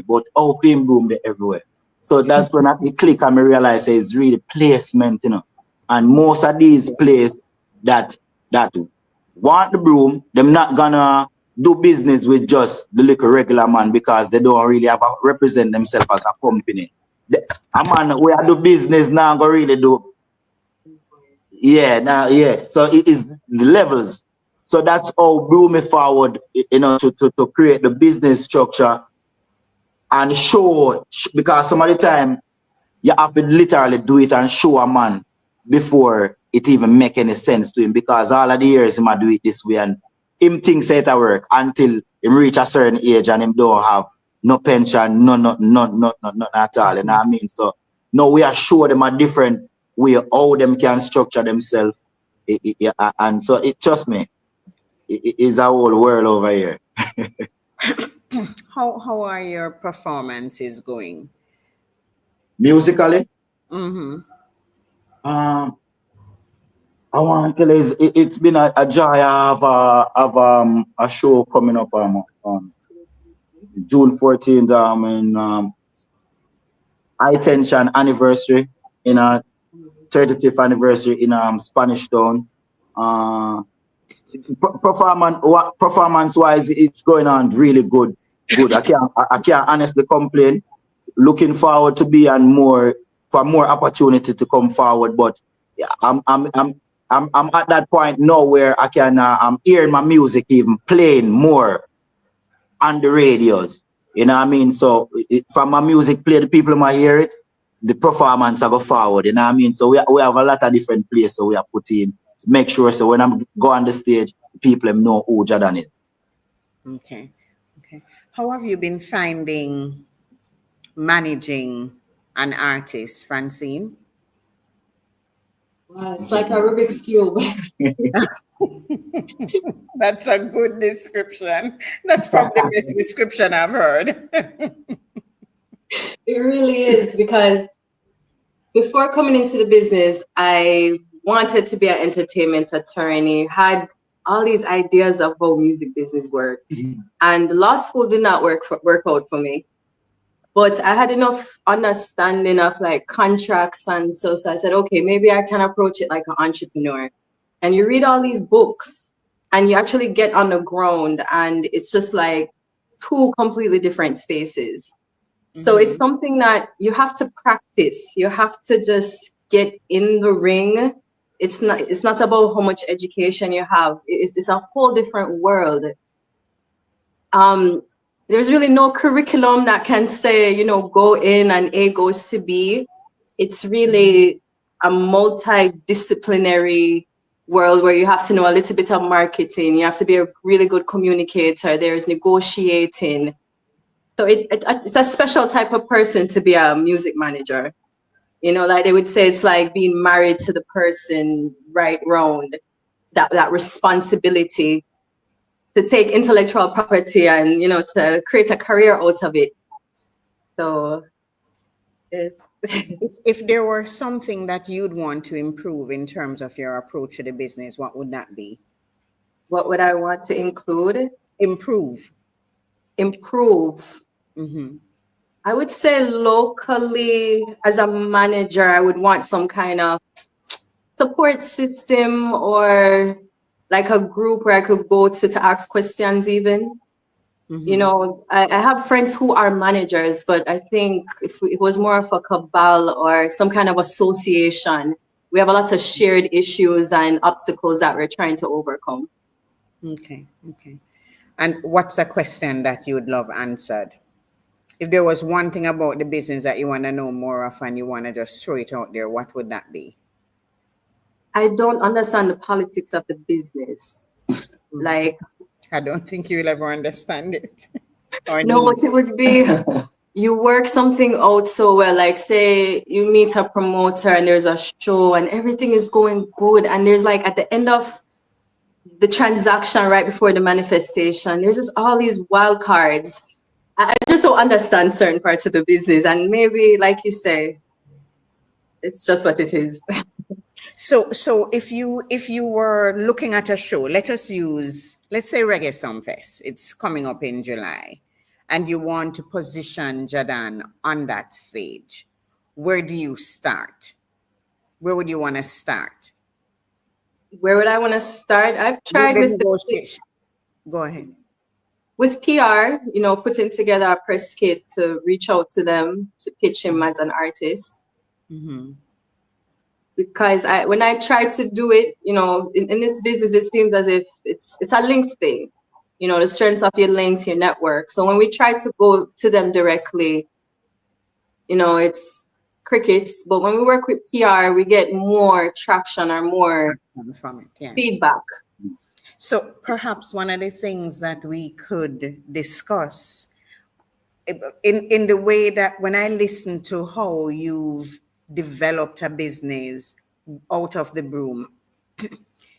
But how film broom they everywhere. So that's when I click and I realize it's really placement, And most of these places that want the broom, them not gonna do business with just the little regular man, because they don't really have a represent themselves as a company. A man we are do business now go really do. So it is the levels. So that's how Broom Me Forward, to create the business structure and show, because some of the time you have to literally do it and show a man before it even make any sense to him, because all of the years he might do it this way and him thinks it work until he reach a certain age and him don't have no pension, no at all. You know what I mean? So now we are show them a different way how them can structure themselves. And so it trust me, it is a whole world over here. How are your performances going? Musically? I want to tell you, it's been a joy of a show coming up on June 14th in High Tension anniversary, in a 35th anniversary in Spanish Town. Performance wise, it's going on really good. I can't honestly complain. Looking forward to be on more opportunity to come forward, but yeah, I'm at that point now where I can I'm hearing my music even playing more on the radios. You know what I mean? So from my music play, the people might hear it, the performance I go forward. You know what I mean? So we have a lot of different places so we are put in to make sure so when I go on the stage, people know who Jahdon is. Okay. How have you been finding managing an artist, Francine? Wow, it's like a Rubik's Cube. That's a good description. That's probably the best description I've heard. It really is, because before coming into the business, I wanted to be an entertainment attorney, had all these ideas of how music business worked. And law school did not work out for me. But I had enough understanding of like contracts, and so I said, okay, maybe I can approach it like an entrepreneur. And you read all these books and you actually get on the ground, and it's just like two completely different spaces. So it's something that you have to practice. You have to just get in the ring. It's not about how much education you have. It's a whole different world. There's really no curriculum that can say, go in and A goes to B. It's really a multidisciplinary world where you have to know a little bit of marketing. You have to be a really good communicator. There's negotiating. So it's a special type of person to be a music manager. You know, like they would say, it's like being married to the person right round, that responsibility to take intellectual property and, you know, to create a career out of it. So it's If there were something that you'd want to improve in terms of your approach to the business, what would that be? what would I want to include? Improve. Improve. Mm-hmm. I would say locally, as a manager, I would want some kind of support system, or like a group where I could go to ask questions even. Mm-hmm. You know, I have friends who are managers, but I think if it was more of a cabal or some kind of association, we have a lot of shared issues and obstacles that we're trying to overcome. Okay. And what's a question that you would love answered? If there was one thing about the business that you want to know more of and you want to just throw it out there, what would that be? I don't understand the politics of the business. Like, I don't think you'll ever understand it. Or no, need. but it would be you work something out so well. Like, say you meet a promoter and there's a show and everything is going good, and there's like at the end of the transaction, right before the manifestation, there's just all these wild cards. I just don't understand certain parts of the business, and maybe, like you say, it's just what it is. So if you were looking at a show, let's say Reggae Songfest, it's coming up in July, and you want to position Jahdon on that stage, where do you start? Where would you want to start? Where would I want to start? I've tried The with negotiation. Go ahead. with PR, you know, putting together a press kit to reach out to them to pitch him as an artist. Mm-hmm. Because when I try to do it, you know, in this business, it seems as if it's a links thing, you know, the strength of your links, your network. So when we try to go to them directly, you know, it's crickets. But when we work with PR, we get more traction or more From it, yeah. feedback. So perhaps one of the things that we could discuss in the way that when I listen to how you've developed a business out of the broom,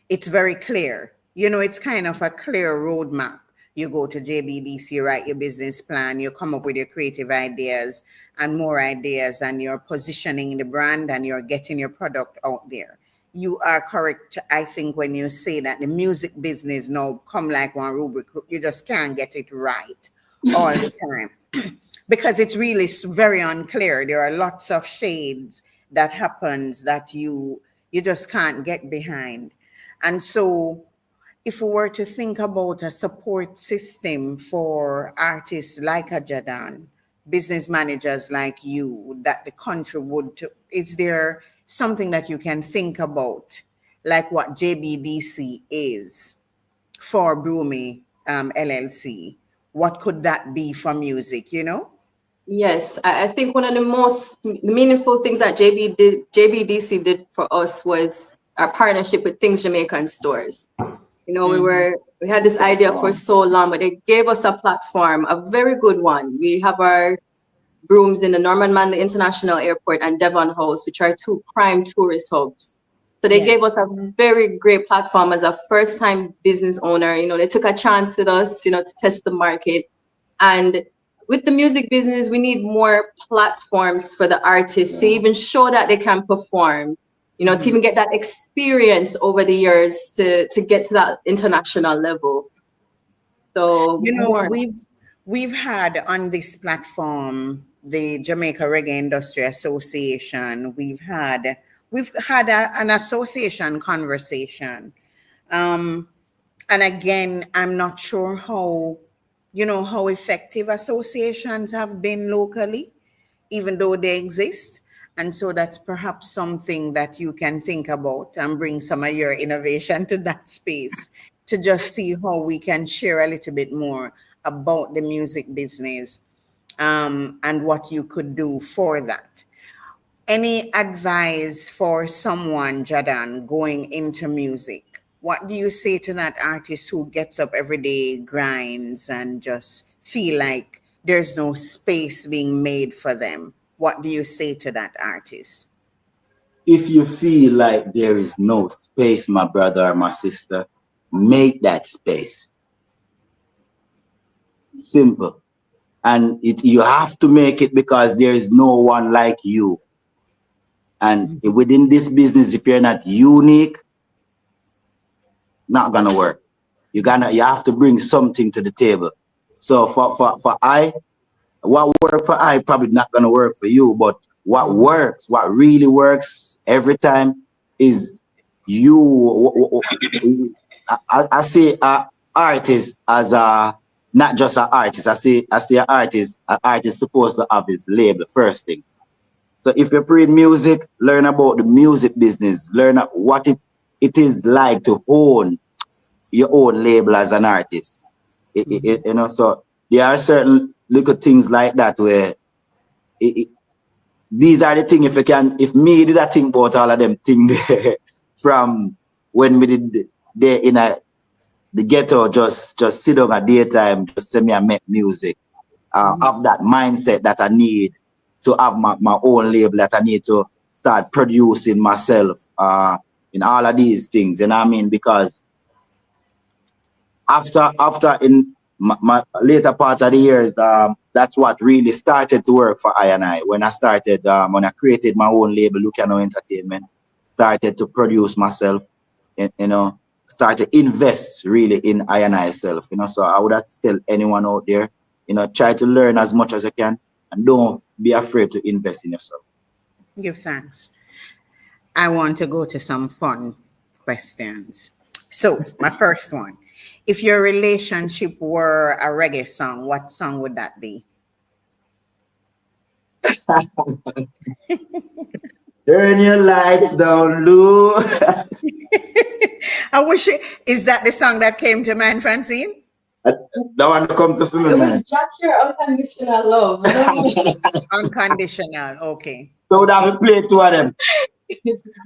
it's very clear. You know, it's kind of a clear roadmap. You go to JBDC, write your business plan, you come up with your creative ideas and more ideas, and you're positioning the brand and you're getting your product out there. You are correct, I think, when you say that the music business now come like one rubric. You just can't get it right all the time because it's really very unclear. There are lots of shades that happens that you just can't get behind. And so if we were to think about a support system for artists like a Jahdon, business managers like you, that the country is there something that you can think about, like what JBDC is for Broomy LLC? What could that be for music, you know? Yes, I think one of the most meaningful things that JBDC did for us was our partnership with Things Jamaican stores. You know, we had this idea for so long, but they gave us a platform, a very good one. We have our brooms in the Norman Manley International Airport and Devon House, which are two prime tourist hubs. So they gave us a very great platform as a first-time business owner. You know, they took a chance with us, you know, to test the market. And with the music business, we need more platforms for the artists to even show that they can perform, you know, to even get that experience over the years to get to that international level. So, you know, we've had on this platform the Jamaica Reggae Industry Association. We've had an association conversation, and again, I'm not sure how effective associations have been locally, even though they exist. And so that's perhaps something that you can think about and bring some of your innovation to that space to just see how we can share a little bit more about the music business, and what you could do for that. Any advice for someone, Jahdon, going into music? What do you say to that artist who gets up every day, grinds, and just feel like there's no space being made for them? What do you say to that artist? if you feel like there is no space, my brother or my sister, make that space. Simple. And you have to make it because there is no one like you. And within this business, if you're not unique, not gonna work. You have to bring something to the table. So for I, what work for I probably not gonna work for you, but what works, what really works every time is you. I see artist as a not just an artist. I see an artist. An artist supposed to have his label first thing. So if you're playing music, learn about the music business. Learn what it is like to own your own label as an artist. You know, so there are certain little things like that where these are the things. If me did I think about all of them things from when we did there in the ghetto, just sit down at daytime, just send me and make music. Have that mindset that I need to have my own label, that I need to start producing myself in all of these things. You know what I mean? Because after in my later parts of the years, that's what really started to work for I. When I started, when I created my own label, Lucano Entertainment, started to produce myself, you know, start to invest really in I self, you know. So I would tell anyone out there, you know, try to learn as much as you can and don't be afraid to invest in yourself. Give thanks. I want to go to some fun questions. So, my first one. If your relationship were a reggae song, what song would that be? Turn your lights down low. I wish is that the song that came to mind, Francine? The one that comes to film. It was Jack Your Unconditional Love. Unconditional, okay. So that we play two of them.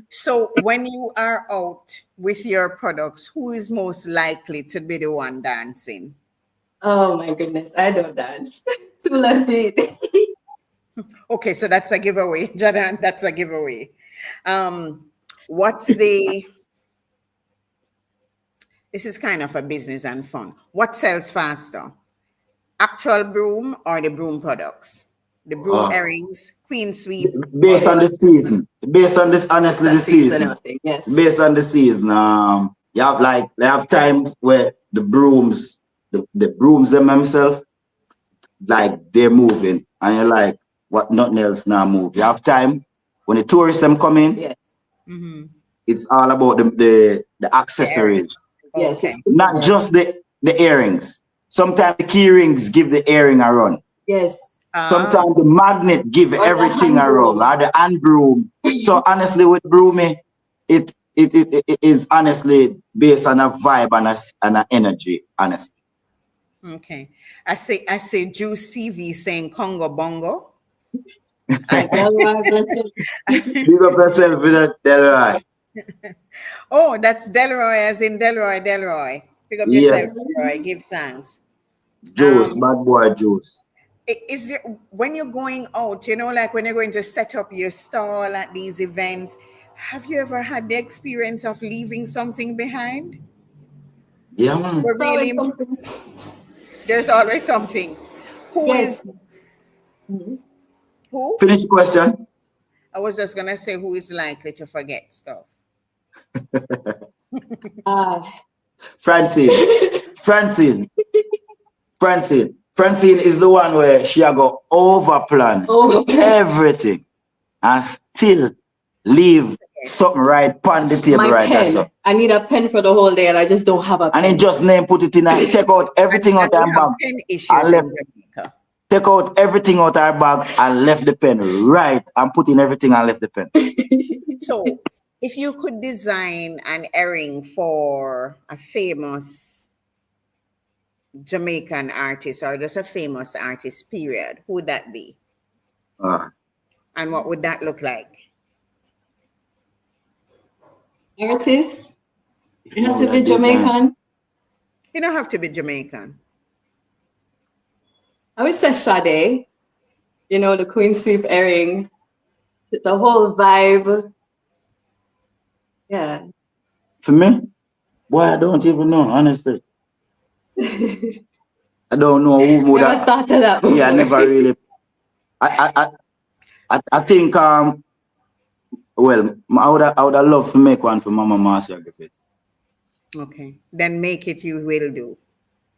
So when you are out with your products, who is most likely to be the one dancing? Oh my goodness, I don't dance. Too late. Okay, so that's a giveaway, Jahdon. That's a giveaway. What's the? This is kind of a business and fun. What sells faster, actual broom or the broom products? The broom earrings, queen sweep. Based on the season. Based on this, honestly, the season. Yes. Based on the season. You have they have time where the brooms themselves, like they're moving, and you're like, what? Nothing else now move. You have time when the tourists them come in. Yes. It's all about the accessories. Yes. Okay. Not just the earrings. Sometimes the key rings give the earring a run. Yes. Sometimes the magnet give everything a run, or the hand broom. So honestly, with brooming, it is honestly based on a vibe and an energy, honestly. Okay. I say Juice TV saying Congo Bongo. Big up yourself with that, Delroy. Oh, that's Delroy as in Delroy. Pick up yourself, Delroy. Give thanks. Juice, bad boy juice. Is there, when you're going out, you know, like when you're going to set up your stall at these events, have you ever had the experience of leaving something behind? Yeah, man. There's always something. Who Yes. is who? Finish the question. I was just gonna say who is likely to forget stuff. Francine is the one where she go overplan everything and still leave something right on the table. My right pen. there. So. I need a pen for the whole day and I just don't have a pen. And then just put it in and take out everything out our bag. Pen issues in Jamaica. Take out everything out our bag and left the pen right and put in everything and left the pen. So if you could design an earring for a famous Jamaican artist or just a famous artist, period, who would that be? And what would that look like? Artist? It has to be Jamaican. You don't have to be Jamaican. I would say Sade. You know, the Queen Sweep earring. The whole vibe. Yeah. For me, boy, I don't even know, honestly. I don't know who would Never thought of that before. Yeah, I never really. I think well, I would have loved to make one for Mama Marcia Griffiths. Okay, then make it. You will do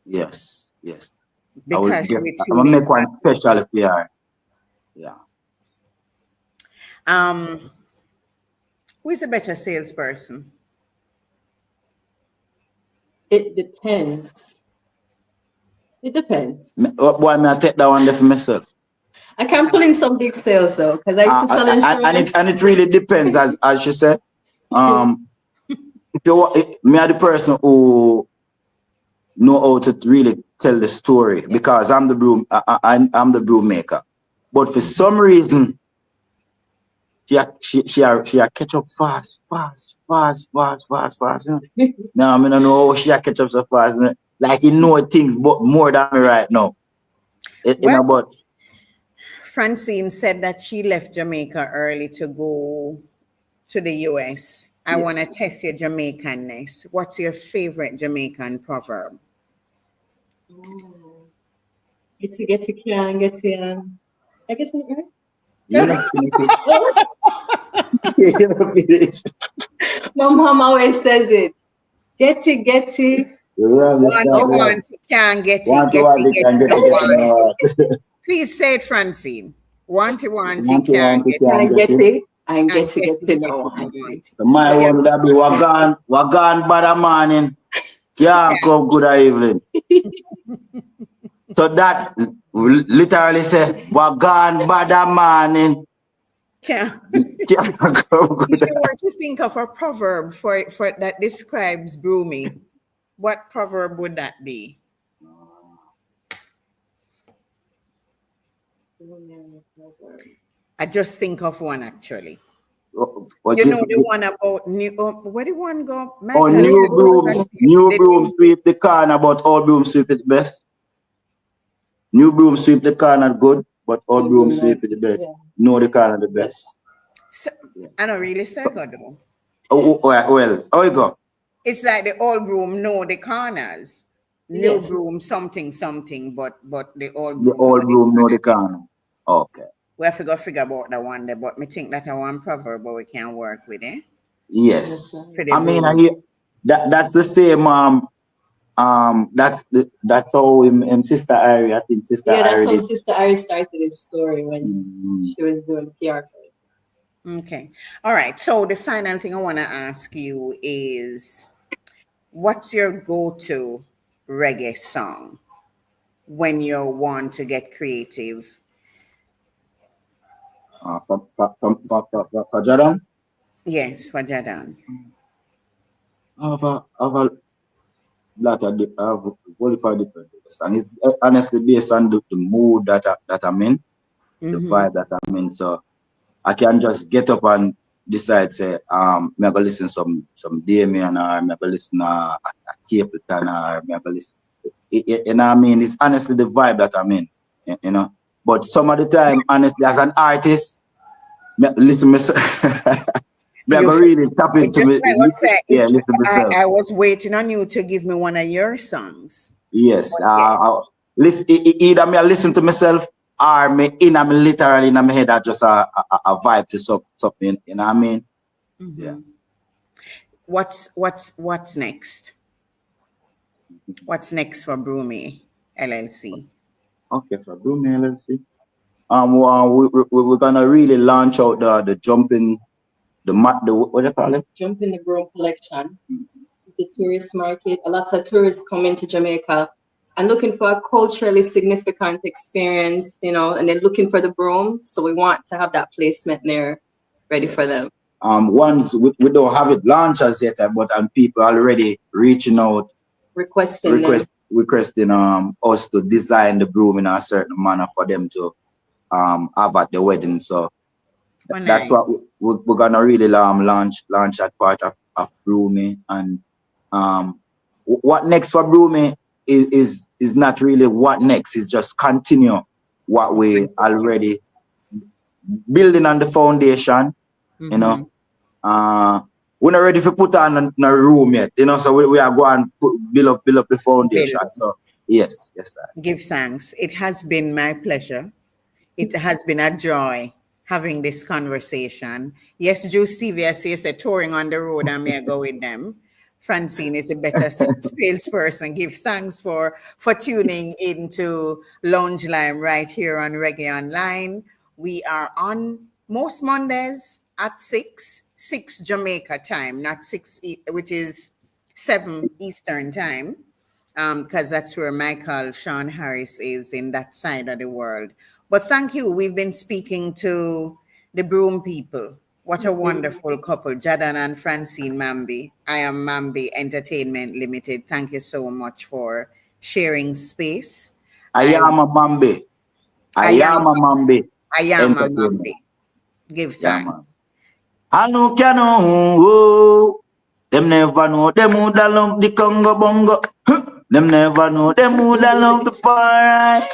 Yes. because I'm we gonna tune in. make one special for her. Yeah. Who is a better salesperson? It depends. It depends. Boy, may I take that one there for myself? I can pull in some big sales though, because I used to sell insurance. And it really depends, as she said. If you want, me are the person who know how to really tell the story, because I'm the I'm the broom maker. But for some reason, she catch up fast. You know? Now I don't know how she catch up so fast. Like you know things, but more than me right now. But Francine said that she left Jamaica early to go to the US. I want to test your Jamaicanness. What's your favorite Jamaican proverb? Get to can get to. I guess I'm right. You know, finish. My mom always says it. Get to. Want to can't get it, get it, no want. Please say it, Francine. Want to can't get it. And get it. And get to no one. So my one would be wagan bad morning. Can't come good evening. So that literally say wagan bad morning. Can't come good. If you were to think of a proverb for that describes brooming, what proverb would that be? I just think of one actually. You know the one about new. Where the one go? New broom sweep the corner, but old broom sweep it best. New broom sweep the corner good, but old broom sweep it the best. Yeah. Know the corner the best. So, I don't really say good though. Well, how you go? It's like the old broom know the corners. New broom something, but the old broom know the corner. Okay. We have to go figure about that one there, but me think that one proverb, but we can work with it. Yes. I mean, that's the same. That's how in Sister Ari, I think Sister Ari. Yeah, that's how Sister Ari started his story when she was doing PR. Okay. All right. So the final thing I want to ask you is, what's your go-to reggae song when you want to get creative? For Jahdon? Yes, for Jahdon. I have a lot of different songs. It's honestly based on the mood that I'm in, the vibe that I'm in. So I can just get up and decide, say, maybe listen some Damien, or maybe listen a Capleton, or maybe listen. You know what I mean? It's honestly the vibe that I'm in, you know. But some of the time, honestly, as an artist, listen myself. Really tap into me. Listen myself. I was waiting on you to give me one of your songs. Yes. Listen, either me I listen to myself, or me literally in my head, I just a vibe to something. You know what I mean? Mm-hmm. Yeah. What's next? What's next for Broomy LLC? Okay, for Broomy LLC. We're gonna really launch out the jumping, what do you call it? Jumping the broom collection. The tourist market. A lot of tourists come into Jamaica and looking for a culturally significant experience, you know, and then looking for the broom. So we want to have that placement there ready for them. Ones we don't have it launched as yet, but people already reaching out, requesting us to design the broom in a certain manner for them to have at the wedding. So that's what we're gonna really launch that part of Broomy. And what next for Broomy is not really what next. It's just continue what we already building on the foundation. Mm-hmm. You know, we're not ready to put on a room yet, you know. So we are going to build up the foundation. Build. So yes, sir. Give thanks. It has been my pleasure. It has been a joy having this conversation. Yes, Joe Stevie, I say, touring on the road, I may go with them. Francine is a better salesperson. Give thanks for tuning into Lounge Lyme right here on Reggae Online. We are on most Mondays at 6 Jamaica time, not 6, which is 7 Eastern time, because that's where Michael Sean Harris is in that side of the world. But thank you. We've been speaking to the Broom people. What a wonderful couple, Jahdon and Francine Mamby. I am Mamby Entertainment Limited. Thank you so much for sharing space. I am a Mamby. I am a Mamby. I am a Mamby. Give thanks. I know cano. Them never know. Them who da love the Congo bongo. Them never know. Them who da love the far right.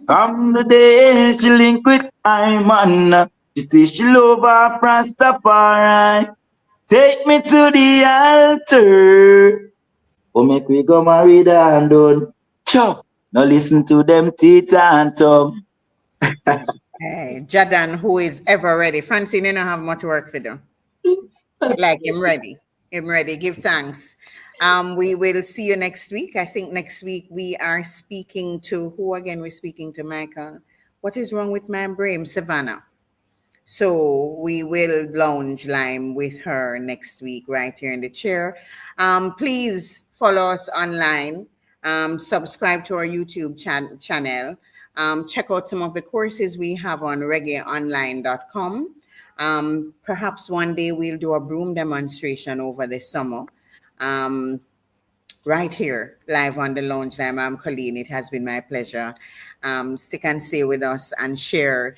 From the day she link with I man, she say she love her Rastafari. Take me to the altar. Oh, make we go married and done. Chop. Now listen to them teeth and tongue. Hey, Jahdon, who is ever ready. Francine, you don't have much work for them. Like him ready. Him ready. Give thanks. We will see you next week. I think next week we are speaking to who again? We're speaking to Michael. What is wrong with my brain? Savannah. So we will lounge Lyme with her next week right here in the chair. Please follow us online. Subscribe to our YouTube channel. Check out some of the courses we have on reggaeonline.com. Perhaps one day we'll do a broom demonstration over the summer. Right here, live on the Lounge Lyme. I'm Coleen. It has been my pleasure. Stick and stay with us and share,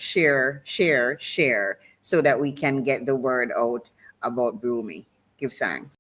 so that we can get the word out about brooming. Give thanks.